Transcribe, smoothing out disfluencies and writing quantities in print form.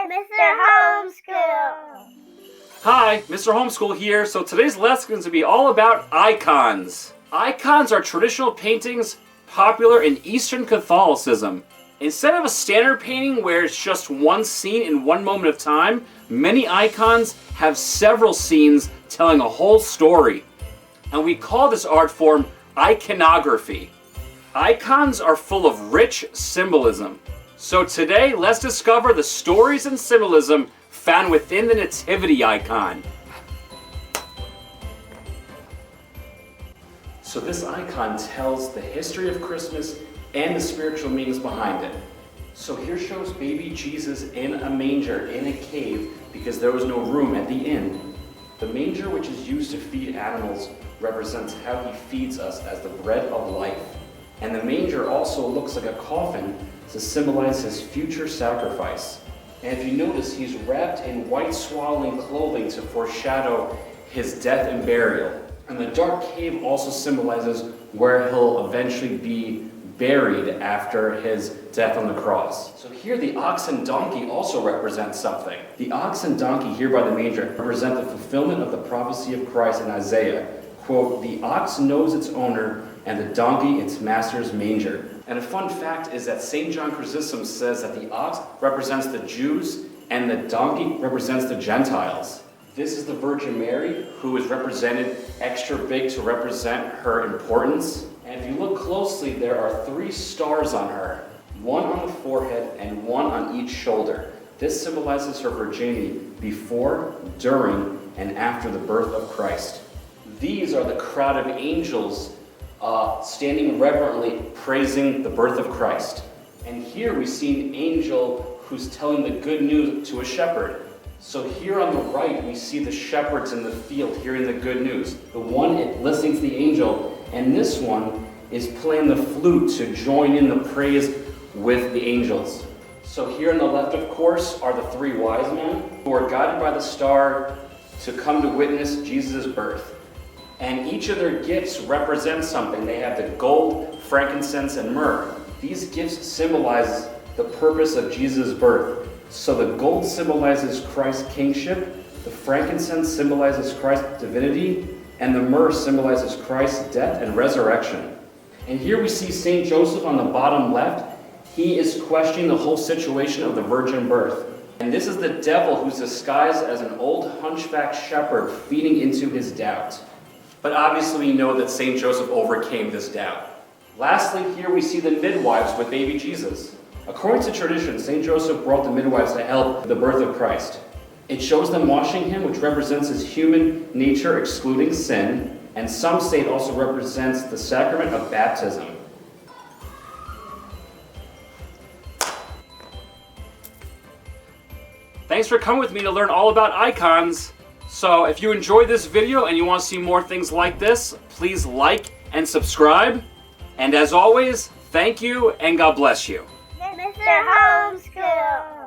Mr. Homeschool. Hi, Mr. Homeschool here. So today's lesson is going to be all about icons. Icons are traditional paintings popular in Eastern Catholicism. Instead of a standard painting where it's just one scene in one moment of time, many icons have several scenes telling a whole story. And we call this art form iconography. Icons are full of rich symbolism. So today, let's discover the stories and symbolism found within the Nativity icon. So this icon tells the history of Christmas and the spiritual meanings behind it. So here shows baby Jesus in a manger in a cave because there was no room at the inn. The manger, which is used to feed animals, represents how he feeds us as the bread of life. And the manger also looks like a coffin to symbolize his future sacrifice. And if you notice, he's wrapped in white swaddling clothing to foreshadow his death and burial. And the dark cave also symbolizes where he'll eventually be buried after his death on the cross. So here the ox and donkey also represent something. The ox and donkey here by the manger represent the fulfillment of the prophecy of Christ in Isaiah. Quote, "The ox knows its owner, and the donkey its master's manger." And a fun fact is that St. John Chrysostom says that the ox represents the Jews and the donkey represents the Gentiles. This is the Virgin Mary, who is represented extra big to represent her importance. And if you look closely, there are 3 stars on her, one on the forehead and one on each shoulder. This symbolizes her virginity before, during, and after the birth of Christ. These are the crowd of angels standing reverently praising the birth of Christ. And here we see an angel who's telling the good news to a shepherd. So here on the right we see the shepherds in the field hearing the good news. The one listening to the angel, and this one is playing the flute to join in the praise with the angels. So here on the left, of course, are the 3 wise men who are guided by the star to come to witness Jesus' birth. And each of their gifts represents something. They have the gold, frankincense, and myrrh. These gifts symbolize the purpose of Jesus' birth. So the gold symbolizes Christ's kingship, the frankincense symbolizes Christ's divinity, and the myrrh symbolizes Christ's death and resurrection. And here we see St. Joseph on the bottom left. He is questioning the whole situation of the virgin birth. And this is the devil who's disguised as an old hunchback shepherd feeding into his doubt. But obviously we know that St. Joseph overcame this doubt. Lastly, here we see the midwives with baby Jesus. According to tradition, St. Joseph brought the midwives to help the birth of Christ. It shows them washing him, which represents his human nature excluding sin, and some say it also represents the sacrament of baptism. Thanks for coming with me to learn all about icons. So if you enjoyed this video and you want to see more things like this, please like and subscribe. And as always, thank you and God bless you. Mr. Homeschool.